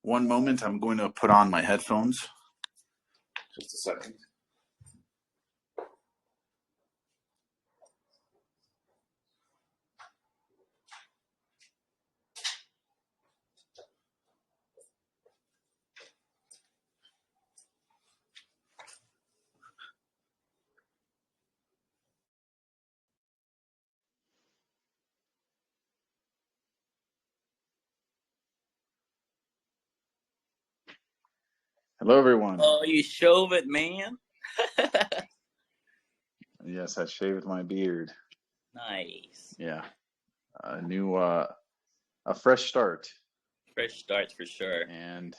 One moment, I'm going to put on my headphones. Just a second. Hello, everyone. Oh, you shove it, man. Yes, I shaved my beard. Nice. Yeah, a fresh start. Fresh starts for sure. And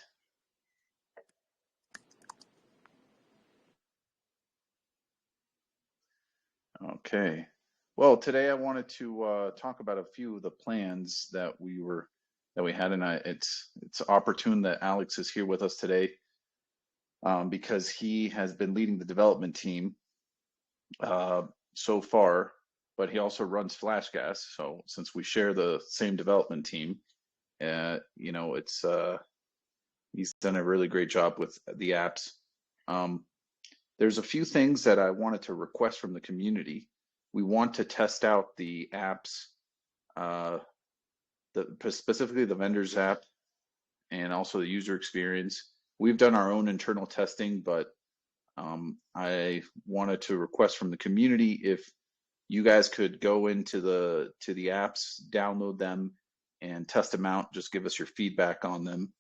okay. Well, today I wanted to talk about a few of the plans that we had, and it's opportune that Alex is here with us today, because he has been leading the development team so far, but he also runs FlashGas. So since we share the same development team, it's he's done a really great job with the apps. There's a few things that I wanted to request from the community. We want to test out the apps, specifically the vendors app, and also the user experience. We've done our own internal testing, but I wanted to request from the community if you guys could go into the apps, download them, and test them out. Just give us your feedback on them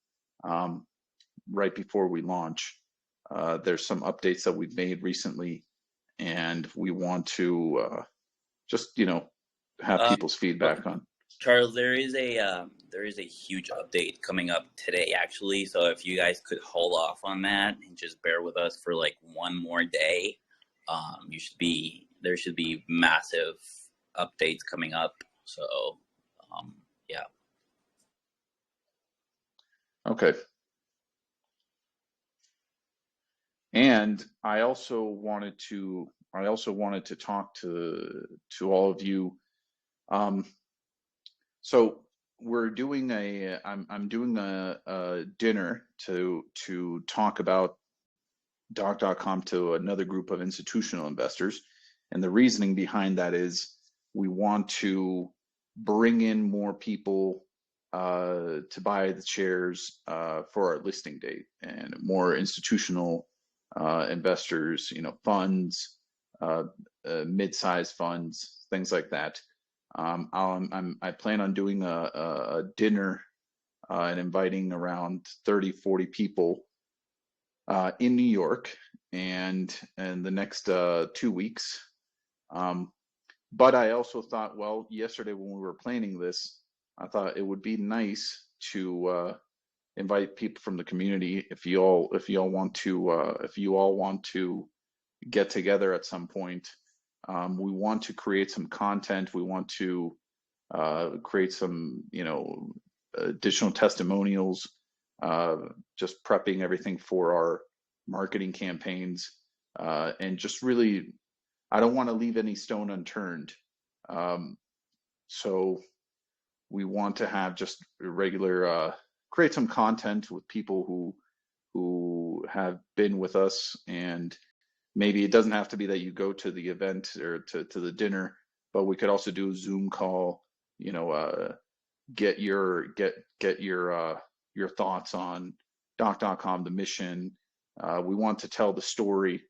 right before we launch. There's some updates that we've made recently, and we want to just have people's feedback on. Charles, there is a huge update coming up today, actually. So if you guys could hold off on that and just bear with us for like one more day, there should be massive updates coming up. So, yeah. Okay. And I also wanted to talk to all of you. So we're doing I'm doing a dinner to talk about Doc.com to another group of institutional investors. And the reasoning behind that is we want to bring in more people to buy the shares for our listing date, and more institutional investors, funds, mid-sized funds, things like that. I plan on doing a dinner and inviting around 30, 40 people in New York, and the next 2 weeks. But I also thought, well, yesterday when we were planning this, I thought it would be nice to invite people from the community. If you all want to get together at some point, we want to create some content. We want to create some, additional testimonials, just prepping everything for our marketing campaigns, and just really, I don't want to leave any stone unturned. So we want to have just regular, create some content with people who have been with us, and maybe it doesn't have to be that you go to the event or to the dinner, but we could also do a Zoom call, get your thoughts on Doc.com, the mission. We want to tell the story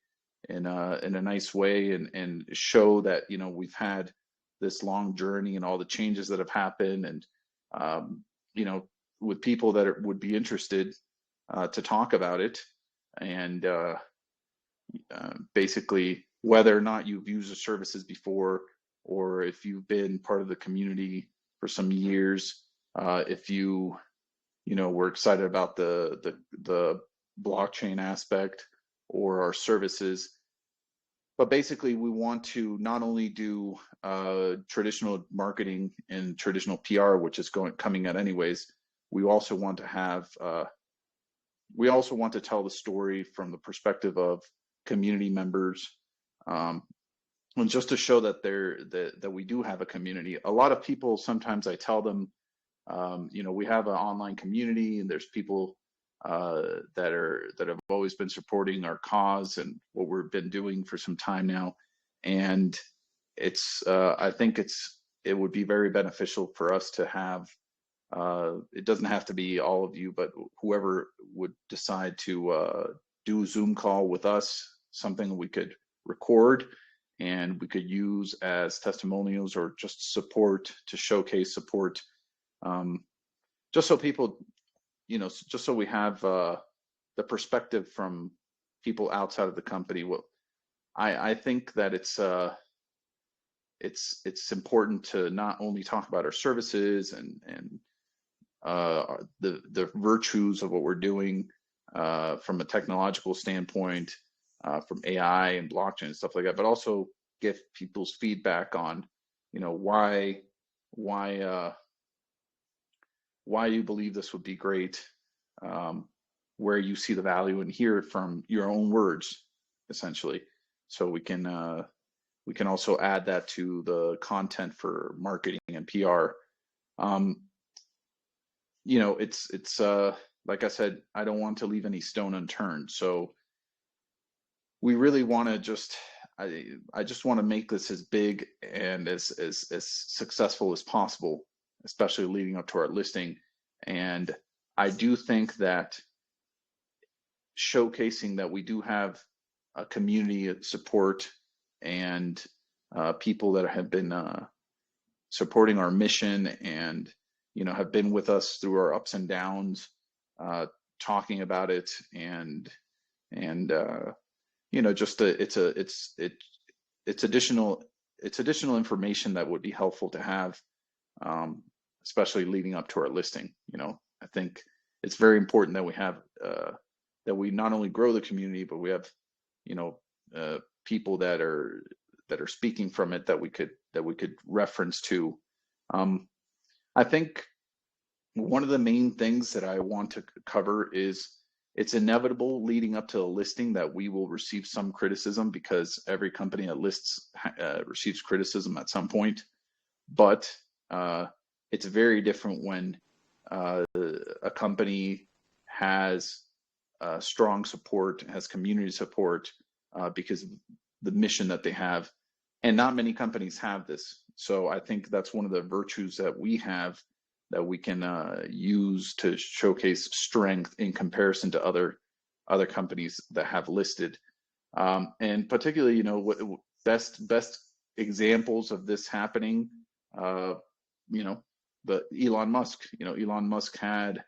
in a nice way, and show that we've had this long journey and all the changes that have happened, and with people that would be interested to talk about it, and basically whether or not you've used the services before, or if you've been part of the community for some years, if you were excited about the blockchain aspect or our services. But basically, we want to not only do traditional marketing and traditional PR, which is coming out anyways. We also want to have tell the story from the perspective of community members, and just to show that that we do have a community. A lot of people, sometimes I tell them, we have an online community, and there's people that have always been supporting our cause and what we've been doing for some time now. And I think it would be very beneficial for us to have. It doesn't have to be all of you, but whoever would decide to do a Zoom call with us, something we could record and we could use as testimonials or just support, to showcase support, just so people, just so we have the perspective from people outside of the company. Well, I think that it's important to not only talk about our services and the virtues of what we're doing from a technological standpoint, from AI and blockchain and stuff like that, but also get people's feedback on, why you believe this would be great, where you see the value, and hear it from your own words, essentially. So we can also add that to the content for marketing and PR. It's like I said, I don't want to leave any stone unturned. So we really want to I just want to make this as big and as successful as possible, especially leading up to our listing. And I do think that showcasing that we do have a community support and people that have been supporting our mission and have been with us through our ups and downs, talking about it, and it's additional information that would be helpful to have, especially leading up to our listing. I think it's very important that we have that we not only grow the community, but we have people that are speaking from it that we could reference to. I think one of the main things that I want to cover is it's inevitable leading up to the listing that we will receive some criticism, because every company that lists receives criticism at some point. But it's very different when a company has strong support, has community support, because of the mission that they have. And not many companies have this. So I think that's one of the virtues that we have, that we can use to showcase strength in comparison to other companies that have listed. And particularly, best examples of this happening, the Elon Musk. Elon Musk had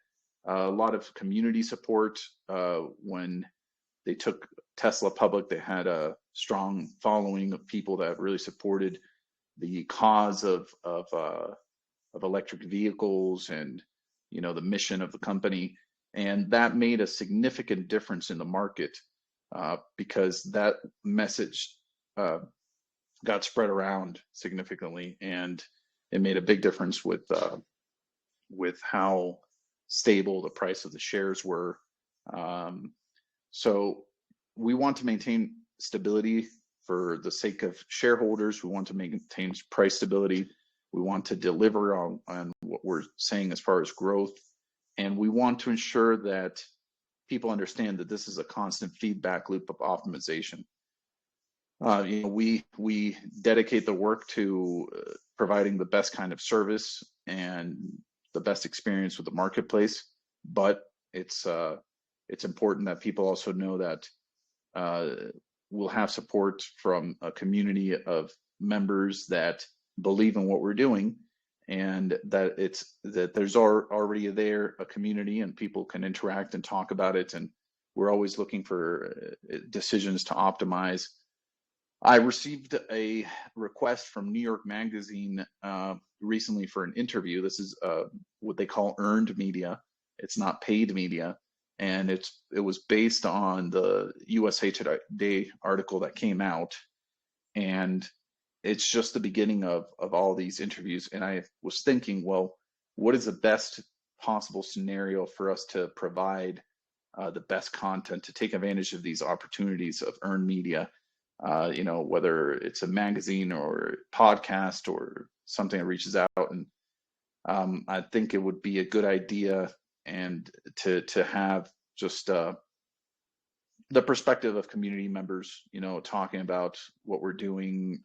a lot of community support when they took Tesla public. They had a strong following of people that really supported the cause of electric vehicles and the mission of the company, and that made a significant difference in the market because that message got spread around significantly, and it made a big difference with how stable the price of the shares were. So we want to maintain stability for the sake of shareholders. We want to maintain price stability. We want to deliver on what we're saying as far as growth. And we want to ensure that people understand that this is a constant feedback loop of optimization. We dedicate the work to providing the best kind of service and the best experience with the marketplace, but it's important that people also know that we'll have support from a community of members that believe in what we're doing, and that there's already a community, and people can interact and talk about it, and we're always looking for decisions to optimize. I received a request from New York Magazine recently for an interview. This is what they call earned media. It's not paid media, and it was based on the USA Today article that came out, and it's just the beginning of all these interviews. And I was thinking, well, what is the best possible scenario for us to provide the best content to take advantage of these opportunities of earned media? Whether it's a magazine or podcast or something that reaches out. And I think it would be a good idea and to have just the perspective of community members, you know, talking about what we're doing,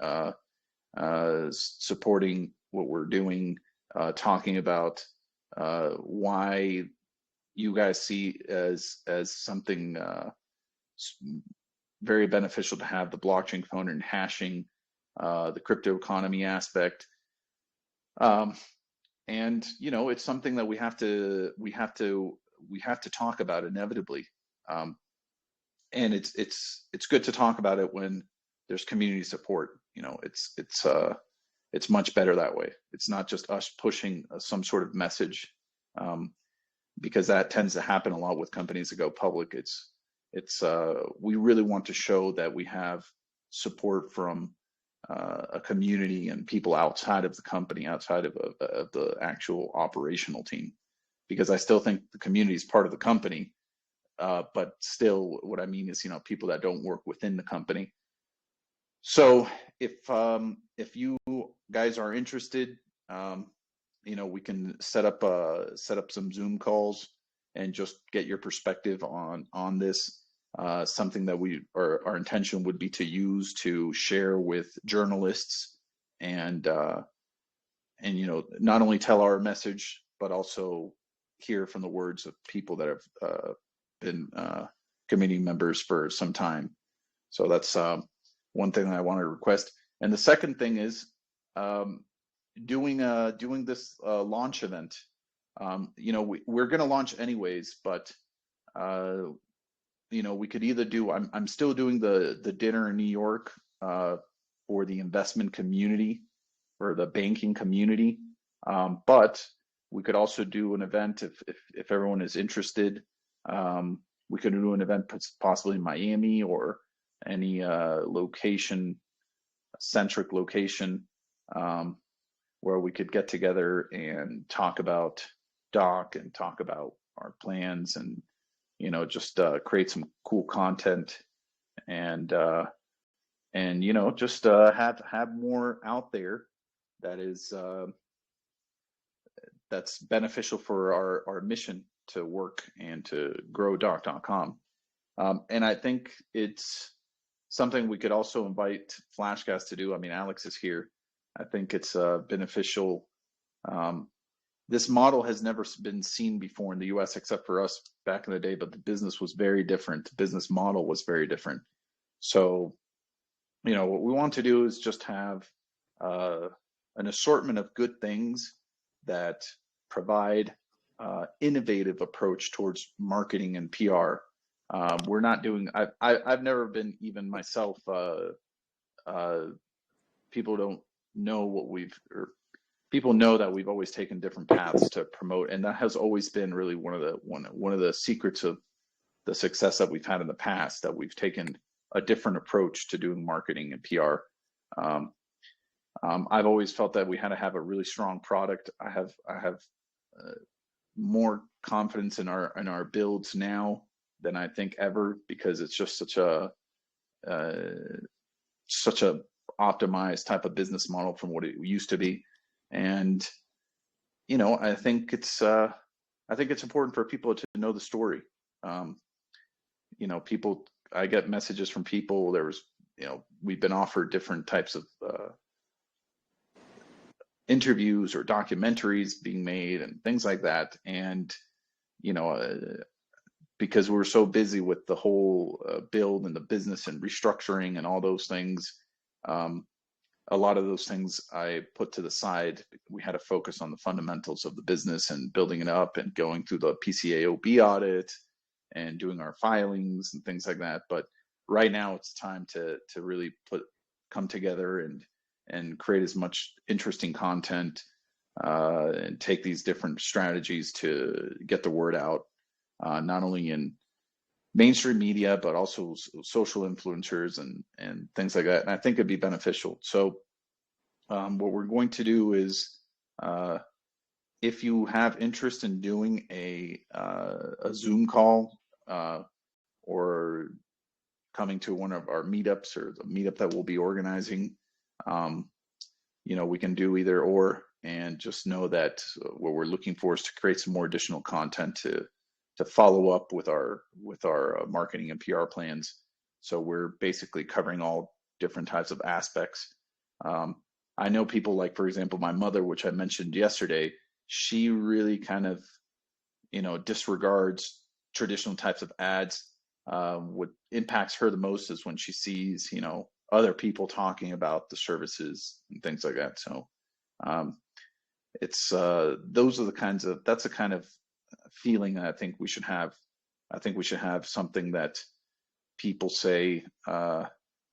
supporting what we're doing, talking about why you guys see as something very beneficial to have the blockchain component and hashing, the crypto economy aspect. And you know, it's something that we have to talk about inevitably. And it's good to talk about it when there's community support. You know, it's much better that way. It's not just us pushing some sort of message, because that tends to happen a lot with companies that go public. We really want to show that we have support from a community and people outside of the company, outside of the actual operational team, because I still think the community is part of the company. But still, what I mean is, you know, people that don't work within the company. So if you guys are interested, you know, we can set up some Zoom calls and just get your perspective on this. Something that our intention would be to use to share with journalists, and you know, not only tell our message, but also hear from the words of people that have been committee members for some time. So that's one thing that I want to request. And the second thing is doing this launch event. You know, we're going to launch anyways, but you know, we could either do. I'm still doing the dinner in New York for the investment community or the banking community, but we could also do an event if everyone is interested. We could do an event possibly in Miami or any centric location, where we could get together and talk about Doc and talk about our plans, and you know, just create some cool content, and you know, just have more out there that is that's beneficial for our mission to work and to grow Doc.com. And I think it's something we could also invite Flashcast to do. I mean, Alex is here. I think it's beneficial. This model has never been seen before in the US except for us back in the day, but the business was very different. The business model was very different. So, you know, what we want to do is just have an assortment of good things that provide innovative approach towards marketing and PR. We're not doing. I've never been, even myself. People don't know what people know that we've always taken different paths to promote, and that has always been really one of the secrets of the success that we've had in the past. That we've taken a different approach to doing marketing and PR. I've always felt that we had to have a really strong product. I have more confidence in our builds now than I think ever, because it's just such a optimized type of business model from what it used to be. And you know, I think it's important for people to know the story. You know, I get messages from people. You know, we've been offered different types of interviews or documentaries being made and things like that. And you know, because we're so busy with the whole build and the business and restructuring and all those things, a lot of those things I put to the side. We had to focus on the fundamentals of the business and building it up and going through the PCAOB audit and doing our filings and things like that. But right now it's time to really come together and create as much interesting content and take these different strategies to get the word out, not only in mainstream media, but also social influencers and things like that. And I think it'd be beneficial. So what we're going to do is, if you have interest in doing a Zoom call or coming to one of our meetups or the meetup that we'll be organizing, you know, we can do either or, and just know that what we're looking for is to create some more additional content to follow up with our marketing and PR plans. So we're basically covering all different types of aspects. I know people like, for example, my mother, which I mentioned yesterday, she really kind of, disregards traditional types of ads. What impacts her the most is when she sees, other people talking about the services and things like that. So it's those are the kinds of that's the kind of feeling that I think we should have. I think we should have something that people say, oh,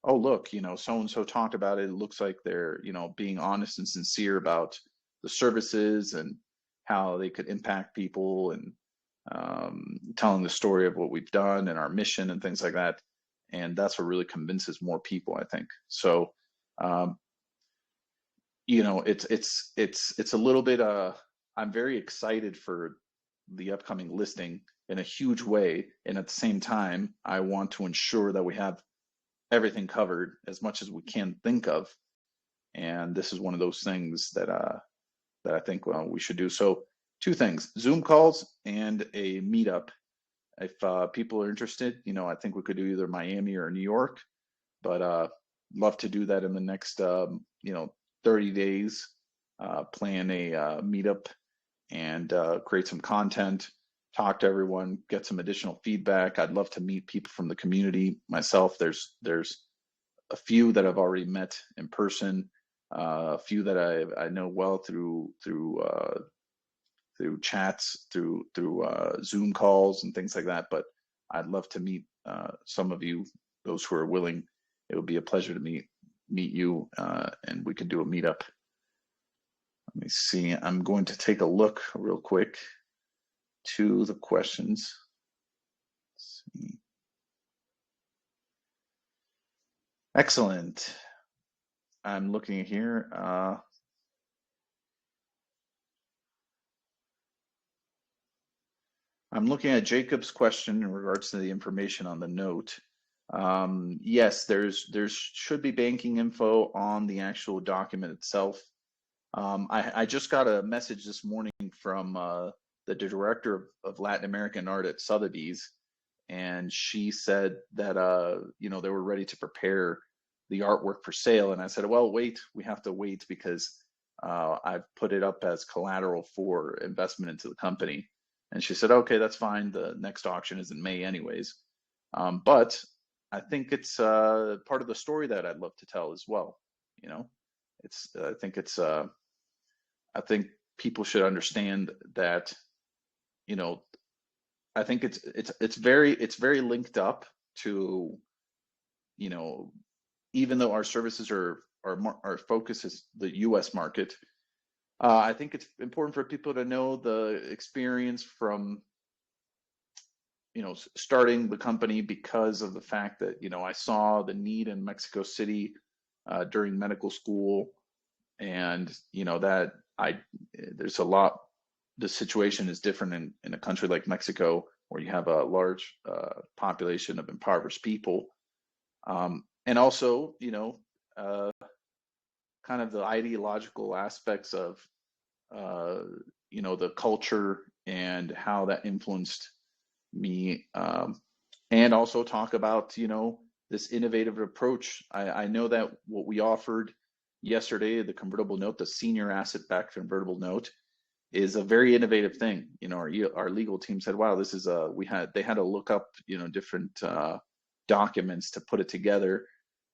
look, so and so talked about it. It looks like they're, being honest and sincere about the services and how they could impact people, and telling the story of what we've done and our mission and things like that. And that's what really convinces more people, I think. So, it's a little bit. I'm very excited for the upcoming listing in a huge way, and at the same time, I want to ensure that we have everything covered as much as we can think of. And this is one of those things that I think we should do. So, two things: Zoom calls and a meetup. If people are interested, I think we could do either Miami or New York, but love to do that in the next 30 days. Plan a meetup and create some content, talk to everyone, get some additional feedback. I'd love to meet people from the community myself. There's a few that I've already met in person, a few that I know well through chats, through Zoom calls and things like that. But I'd love to meet some of you, those who are willing. It would be a pleasure to meet you, and we could do a meetup. Let me see. I'm going to take a look real quick to the questions. Let's see. Excellent. I'm looking here. I'm looking at Jacob's question in regards to the information on the note. Yes, there's should be banking info on the actual document itself. I just got a message this morning from the director of Latin American art at Sotheby's, and she said that they were ready to prepare the artwork for sale. And I said, well, wait, we have to wait because I've put it up as collateral for investment into the company. And she said, okay, that's fine. The next auction is in May anyways. But I think it's part of the story that I'd love to tell as well. I think people should understand that, I think it's very linked up to, even though our services our focus is the U.S. market. I think it's important for people to know the experience from, starting the company, because of the fact that, I saw the need in Mexico City during medical school, and, that there's a lot, the situation is different in a country like Mexico, where you have a large population of impoverished people. And also, kind of the ideological aspects of, the culture and how that influenced me, and also talk about, this innovative approach. I know that what we offered yesterday, the convertible note, the senior asset-backed convertible note, is a very innovative thing. Our legal team said, wow, this is they had to look up, different documents to put it together,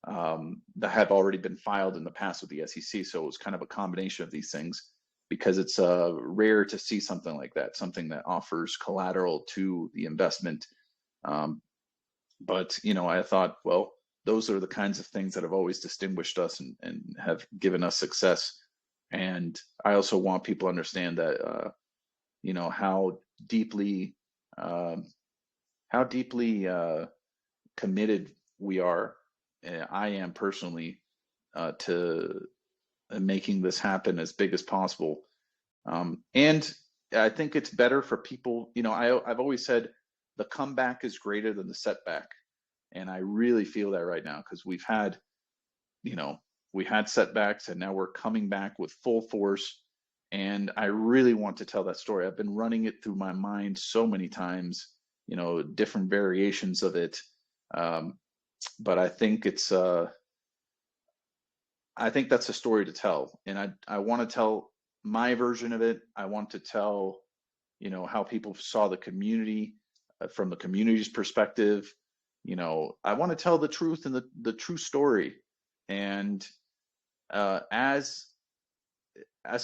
that have already been filed in the past with the SEC. So it was kind of a combination of these things, because it's rare to see something like that, something that offers collateral to the investment. But I thought, well, those are the kinds of things that have always distinguished us and have given us success. And I also want people to understand that, how deeply committed we are. I am personally, to making this happen as big as possible. And I think it's better for people. I've always said the comeback is greater than the setback. And I really feel that right now, because we had setbacks, and now we're coming back with full force. And I really want to tell that story. I've been running it through my mind so many times, you know, different variations of it. But I think I think that's a story to tell. And I want to tell my version of it. I want to tell, you know, how people saw the community from the community's perspective. You know, I want to tell the truth and the true story. And as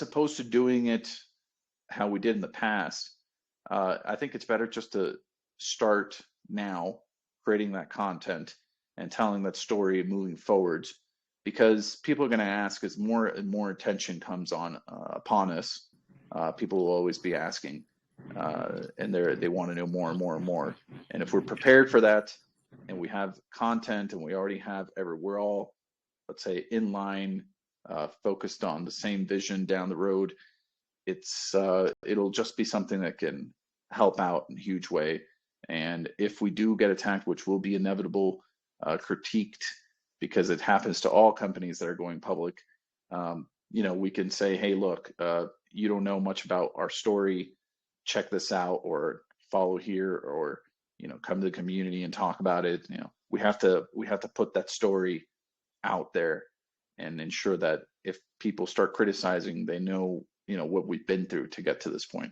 opposed to doing it how we did in the past, I think it's better just to start now creating that content and telling that story and moving forwards, because people are going to ask as more and more attention comes on upon us. People will always be asking, and they want to know more and more and more. And if we're prepared for that, and we have content, and we already have we're all, let's say, in line, focused on the same vision down the road, it'll just be something that can help out in a huge way. And if we do get attacked, which will be inevitable, critiqued, because it happens to all companies that are going public, you know, we can say, hey, look, you don't know much about our story, check this out, or follow here, or, you know, come to the community and talk about it. You know, we have to put that story out there and ensure that if people start criticizing, they know, you know, what we've been through to get to this point.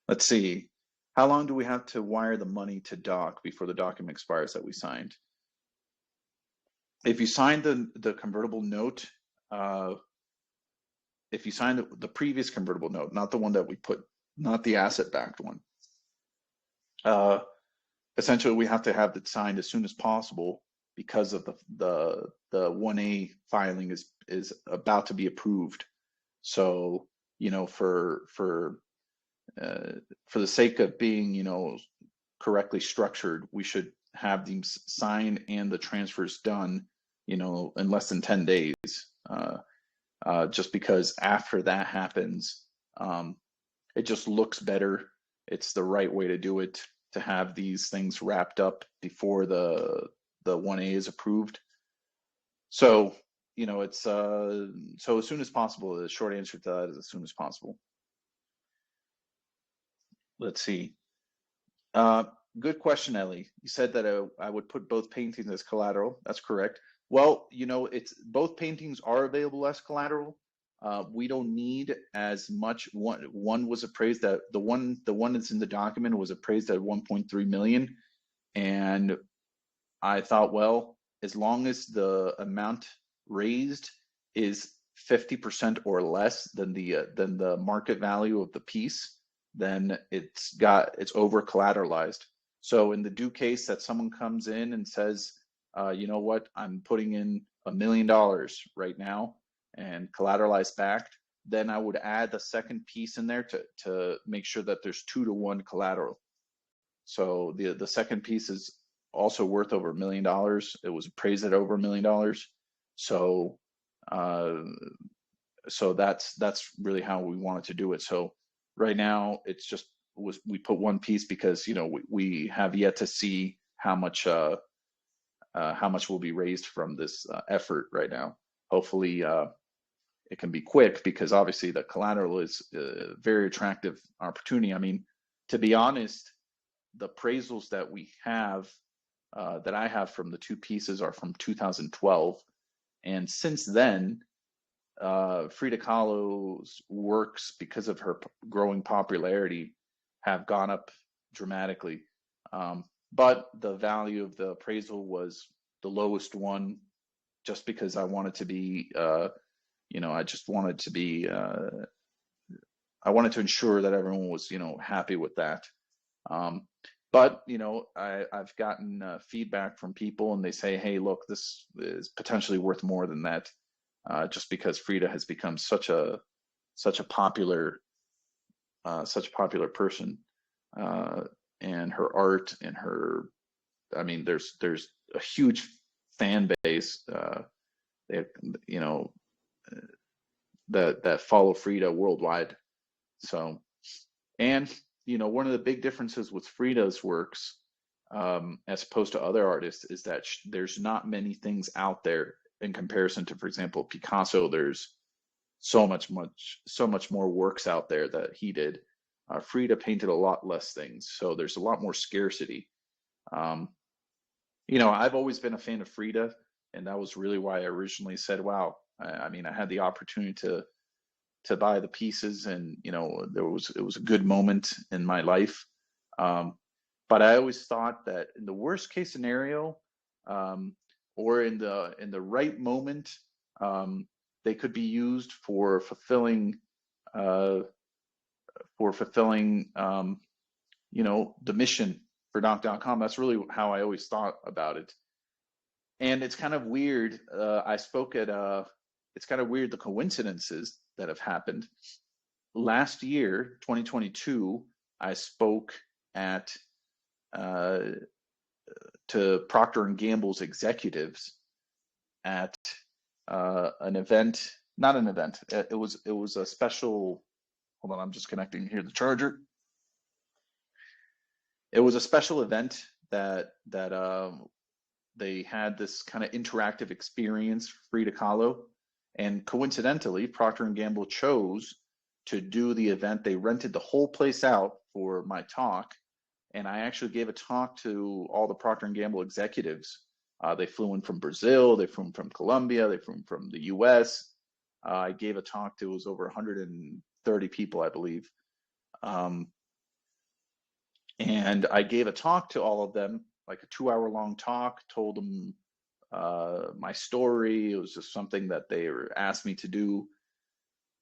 Let's see. How long do we have to wire the money to Doc before the document expires that we signed? If you signed the convertible note, if you signed the previous convertible note, not the one that we put, not the asset-backed one, essentially we have to have it signed as soon as possible, because of the 1A filing is about to be approved. So, you know, for the sake of being, you know, correctly structured, we should have these signed and the transfers done, you know, in less than 10 days. Just because after that happens, it just looks better. It's the right way to do it, to have these things wrapped up before the 1A is approved. So, you know, it's so as soon as possible. The short answer to that is as soon as possible. Let's see. Good question, Ellie. You said that I would put both paintings as collateral. That's correct. Well, you know, it's both paintings are available as collateral. We don't need as much. One was appraised at the one that's in the document was appraised at 1.3 million, and I thought, well, as long as the amount raised is 50% or less than the market value of the piece, then it's over collateralized. So in the due case that someone comes in and says, you know what, I'm putting in $1 million right now and collateralized backed, then I would add the second piece in there to make sure that there's 2-to-1 collateral. So the second piece is also worth over $1 million. It was appraised at over $1 million. So so that's really how we wanted to do it. So right now it's just we put one piece because, you know, we have yet to see how much will be raised from this effort right now. Hopefully it can be quick, because obviously the collateral is a very attractive opportunity. I mean, to be honest, the appraisals that we have, that I have from the two pieces, are from 2012. And since then, Frida Kahlo's works, because of her growing popularity, have gone up dramatically. But the value of the appraisal was the lowest one, just because I wanted to be, you know, I just wanted to be, I wanted to ensure that everyone was, you know, happy with that. But, you know, I've gotten feedback from people, and they say, hey, look, this is potentially worth more than that, just because Frida has become such a popular person, and her art and her, I mean, there's a huge fan base, you know, that follow Frida worldwide. So, and you know, one of the big differences with Frida's works, as opposed to other artists, is that there's not many things out there in comparison to, for example, Picasso. There's so much more works out there that he did. Frida painted a lot less things, so there's a lot more scarcity. Um, I've always been a fan of Frida, and that was really why I originally said, "Wow." I mean, I had the opportunity to buy the pieces, and it was a good moment in my life. Um, but I always thought that in the worst case scenario, um, or in the right moment, um, they could be used uh, for fulfilling the mission for Doc.com. That's really how I always thought about it. And it's kind of weird. It's kind of weird the coincidences that have happened. Last year, 2022, I spoke at uh, to Procter and Gamble's executives at an event, not an event. It was a special. Hold on, I'm just connecting here the charger. It was a special event that they had this kind of interactive experience, Frida Kahlo, and coincidentally, Procter and Gamble chose to do the event. They rented the whole place out for my talk, and I actually gave a talk to all the Procter and Gamble executives. They flew in from Brazil, they flew in from Colombia, they flew in from the U.S. I gave a talk to, it was over 130 people, I believe. And I gave a talk to all of them, like a 2 hour long talk, told them my story. It was just something that they asked me to do.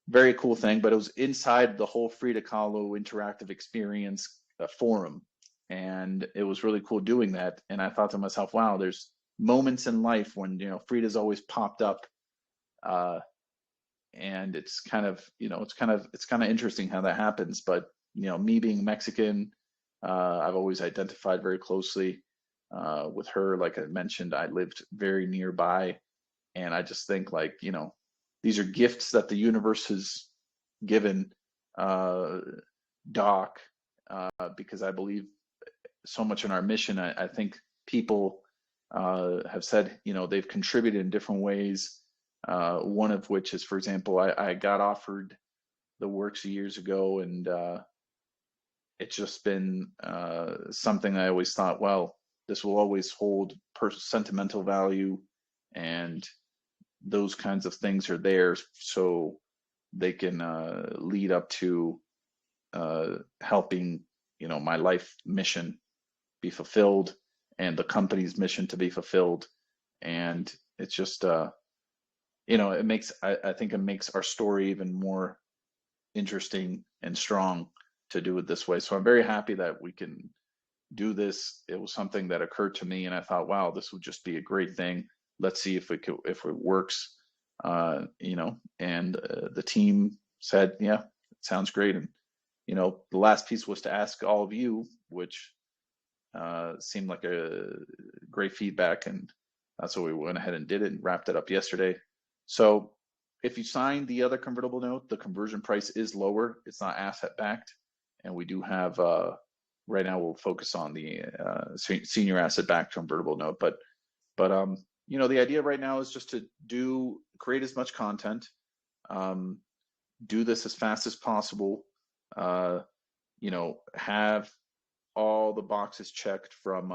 Very cool thing, but it was inside the whole Frida Kahlo interactive experience forum. And it was really cool doing that. And I thought to myself, wow, there's moments in life when, Frida's always popped up. And it's kind of, it's kind of interesting how that happens. But, me being Mexican, I've always identified very closely with her. Like I mentioned, I lived very nearby, and I just think, like, these are gifts that the universe has given Doc, because I believe so much in our mission. I think people have said, they've contributed in different ways. One of which is, for example, I got offered the works years ago, and it's just been something I always thought, well, this will always hold sentimental value, and those kinds of things are there so they can lead up to helping, my life mission be fulfilled and the company's mission to be fulfilled. And it's just, it makes, I think it makes our story even more interesting and strong to do it this way. So I'm very happy that we can do this. It was something that occurred to me, and I thought, wow, this would just be a great thing. Let's see if it works. And the team said, yeah, it sounds great. And the last piece was to ask all of you, which seemed like a great feedback, and that's what we went ahead and did it and wrapped it up yesterday. So if you sign the other convertible note, the conversion price is lower. It's not asset backed, and we do have right now we'll focus on the senior asset backed convertible note. But the idea right now is just to create as much content, do this as fast as possible, have all the boxes checked from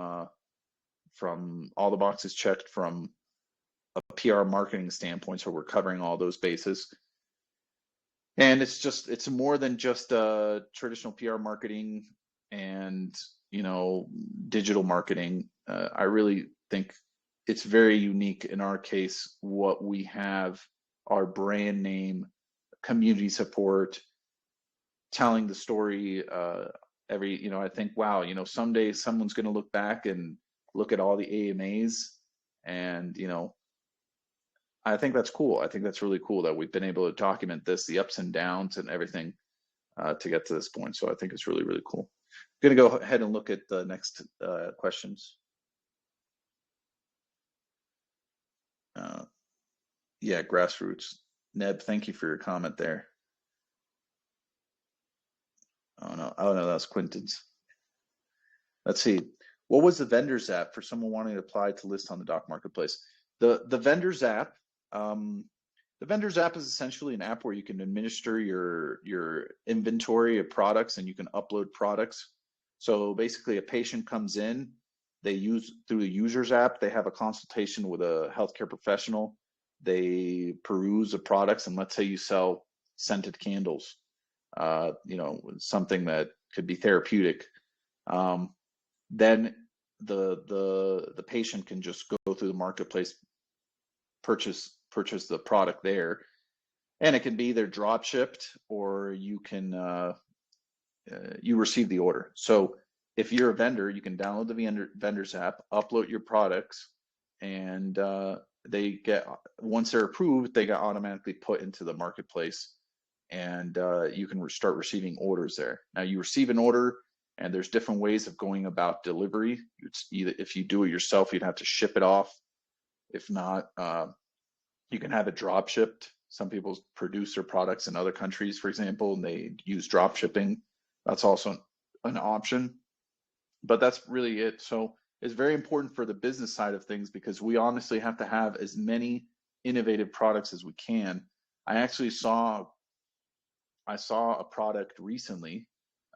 all the boxes checked from a PR marketing standpoint. So we're covering all those bases. And it's more than just traditional PR marketing and, digital marketing. I really think it's very unique in our case. What we have, our brand name, community support, telling the story, I think, wow, someday someone's going to look back and look at all the AMAs, and, I think that's cool. I think that's really cool that we've been able to document this, the ups and downs and everything, to get to this point. So I think it's really, really cool. I'm going to go ahead and look at the next questions. Yeah, grassroots. Neb, thank you for your comment there. Oh no, that's Quinton's. Let's see. What was the vendors app for someone wanting to apply to list on the Doc Marketplace? The vendors app, the The Vendors app is essentially an app where you can administer your inventory of products and you can upload products. So basically, a patient comes in, they use through the users app, they have a consultation with a healthcare professional. They peruse the products, and let's say you sell scented candles, something that could be therapeutic. Then the patient can just go through the marketplace, purchase the product there, and it can be either drop shipped or you can you receive the order. So if you're a vendor, you can download the vendors app, upload your products, and they get, once they're approved, they get automatically put into the marketplace, and you can start receiving orders there. Now you receive an order, and there's different ways of going about delivery. It's either, if you do it yourself, you'd have to ship it off. If not, you can have it drop shipped. Some people produce their products in other countries, for example, and they use drop shipping. That's also an option, but that's really it. So it's very important for the business side of things because we honestly have to have as many innovative products as we can. I saw a product recently.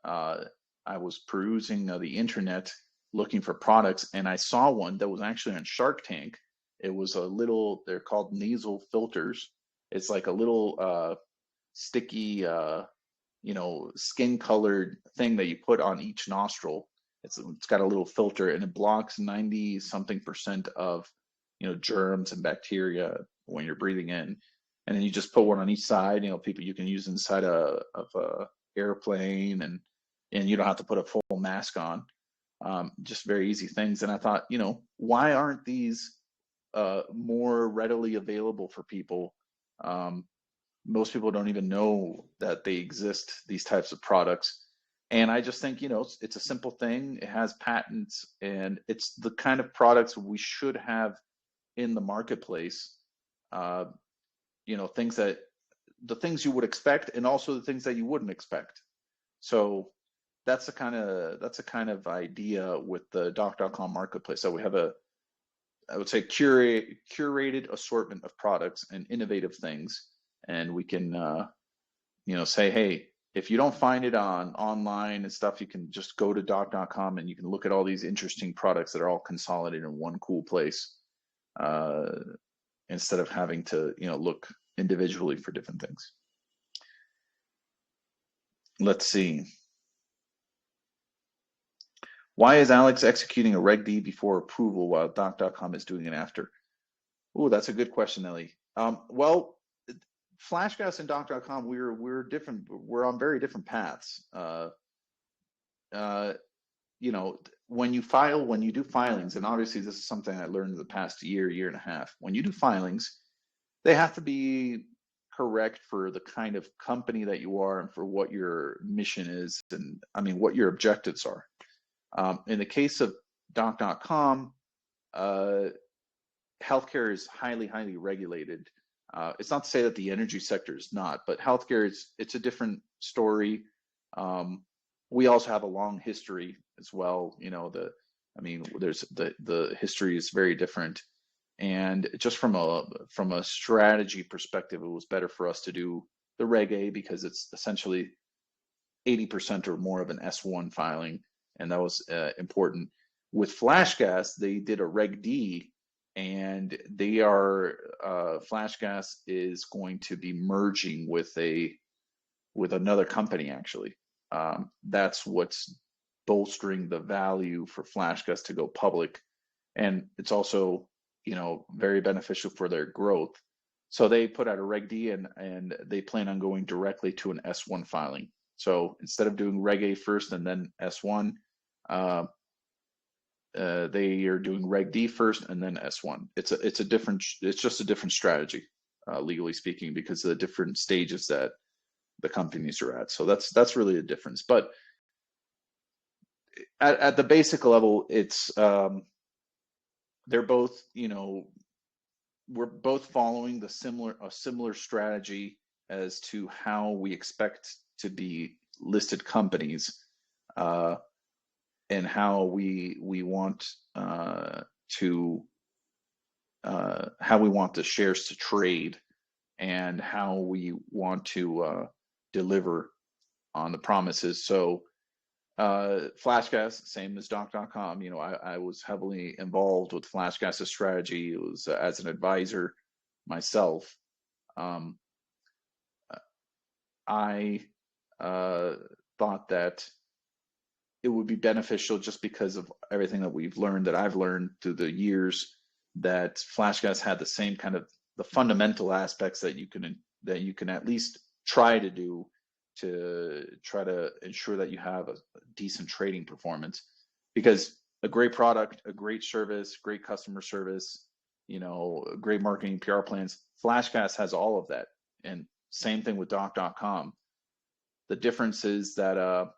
I was perusing the internet looking for products, and I saw one that was actually on Shark Tank. It was they're called nasal filters. It's like a little sticky, skin colored thing that you put on each nostril. It's got a little filter, and it blocks 90 something percent of, germs and bacteria when you're breathing in. And then you just put one on each side. You can use inside of a airplane, and you don't have to put a full mask on. Just very easy things. And I thought, why aren't these more readily available for people? Most people don't even know that they exist, these types of products. And I just think, it's a simple thing. It has patents, and it's the kind of products we should have in the marketplace. The things you would expect, and also the things that you wouldn't expect. So that's the kind of idea with the Doc.com marketplace. So we have I would say curated assortment of products and innovative things, and we can say, hey, if you don't find it online and stuff, you can just go to Doc.com and you can look at all these interesting products that are all consolidated in one cool place, instead of having to look individually for different things. Let's see. Why is Alex executing a Reg D before approval while Doc.com is doing it after? Oh, that's a good question, Ellie. Well, Flashgas and Doc.com, we're different. We're on very different paths. When you do filings, and obviously this is something I learned in the past year and a half. When you do filings, they have to be correct for the kind of company that you are and for what your mission is, and what your objectives are. In the case of Doc.com, healthcare is highly regulated. It's not to say that the energy sector is not, but healthcare it's a different story. We also have a long history as well. There's the history is very different, and just from a strategy perspective, it was better for us to do the Reg A because it's essentially 80% or more of an S1 filing, and that was important. With Flashgas, they did a Reg D, and they are Flashgas is going to be merging with another company actually. That's what's bolstering the value for Flashgas to go public, and it's also very beneficial for their growth. So they put out a Reg D, and they plan on going directly to an S1 filing. So instead of doing Reg A first and then S1, they are doing Reg D first and then S1. It's just a different strategy, legally speaking, because of the different stages that the companies are at. So that's really a difference. But at the basic level, it's they're both, we're both following a similar strategy as to how we expect to be listed companies, and how we want how we want the shares to trade. and how we want to deliver on the promises. So FlashGas, same as Doc.com. You know, I was heavily involved with FlashGas's strategy. It was as an advisor myself. Um, I thought that it would be beneficial just because of everything that we've learned, that I've learned through the years, that FlashGas had the same kind of the fundamental aspects that you can at least try to do to try to ensure that you have a decent trading performance. Because a great product, a great service, great customer service, you know, great marketing, PR plans, FlashGas has all of that. And same thing with Doc.com. The difference is that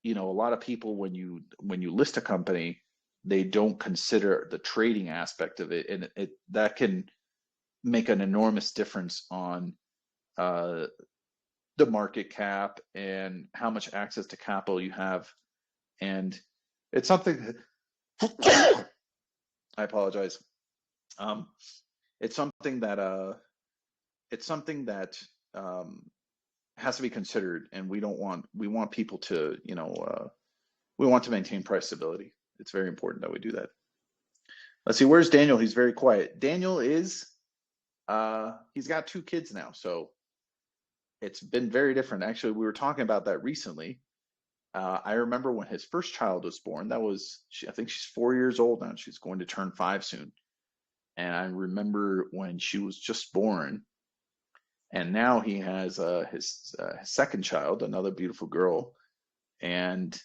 you know, a lot of people, when you list a company, they don't consider the trading aspect of it, and it that can make an enormous difference on uh, the market cap and how much access to capital you have. And it's something that I apologize. Um, it's something that um, has to be considered, and we want people to, you know, we want to maintain price stability. It's very important that we do that. Let's see, where's Daniel? He's very quiet. Daniel is he's got 2 kids now, so it's been very different. Actually, we were talking about that recently. I remember when his first child was born. That was, I think she's 4 years old now. She's going to turn 5 soon. And I remember when she was just born, and now he has his second child, another beautiful girl, and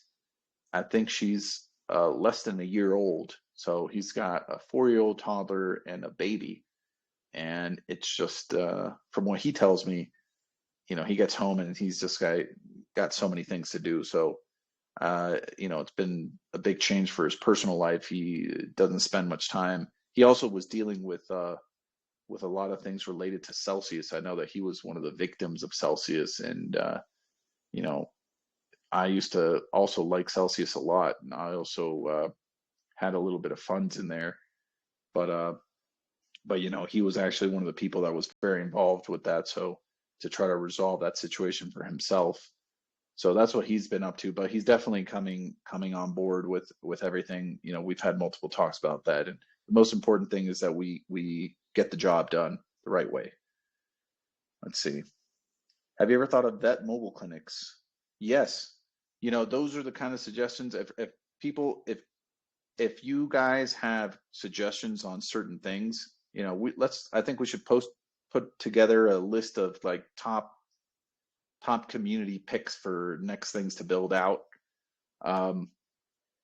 I think she's less than a year old. So he's got a 4-year-old toddler and a baby. And it's just, from what he tells me, you know, he gets home and he's just got so many things to do. So, you know, it's been a big change for his personal life. He doesn't spend much time. He also was dealing with a lot of things related to Celsius. I know that he was one of the victims of Celsius, and you know, I used to also like Celsius a lot, and I also had a little bit of funds in there. But but you know, he was actually one of the people that was very involved with that. So to try to resolve that situation for himself. So that's what he's been up to. But he's definitely coming on board with everything. You know, we've had multiple talks about that, and the most important thing is that we get the job done the right way. Let's see. Have you ever thought of vet mobile clinics? Yes. You know, those are the kind of suggestions. If people, if you guys have suggestions on certain things, you know, I think we should put together a list of like top community picks for next things to build out.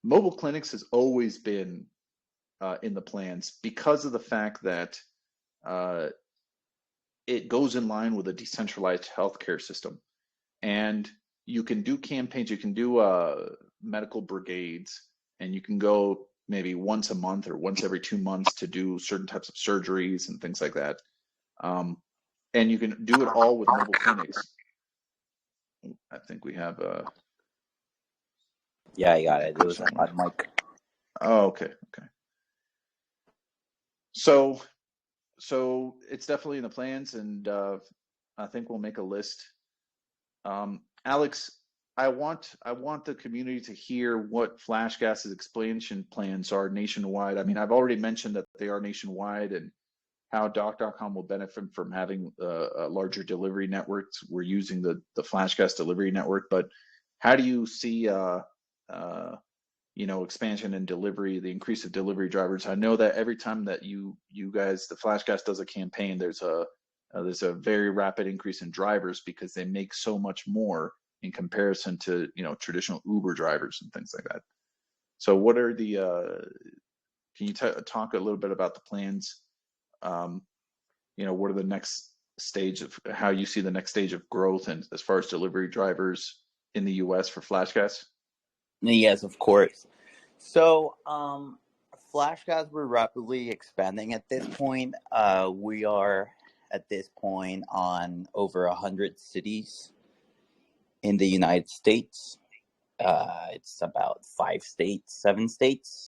Mobile clinics has always been in the plans because of the fact that uh, it goes in line with a decentralized healthcare system. And you can do campaigns, you can do medical brigades, and you can go maybe once a month or once every 2 months to do certain types of surgeries and things like that. And you can do it all with mobile clinics. I think we have Yeah, I got it. It was on mic. oh, okay. So it's definitely in the plans, and I think we'll make a list. Alex, I want the community to hear what FlashGas's expansion plans are nationwide. I mean, I've already mentioned that they are nationwide, and how Doc.com will benefit from having a larger delivery networks. We're using the FlashGas delivery network, but how do you see you know, expansion and delivery, the increase of delivery drivers? I know that every time that you guys, the FlashGas does a campaign, there's a very rapid increase in drivers because they make so much more in comparison to, you know, traditional Uber drivers and things like that. So what are the can you talk a little bit about the plans? You know, what are the next stage of how you see the next stage of growth and as far as delivery drivers in the US for FlashGas? Yes, of course. So, FlashGas, we're rapidly expanding at this point. We are at this point on over 100 cities in the United States. It's about 5 states, 7 states.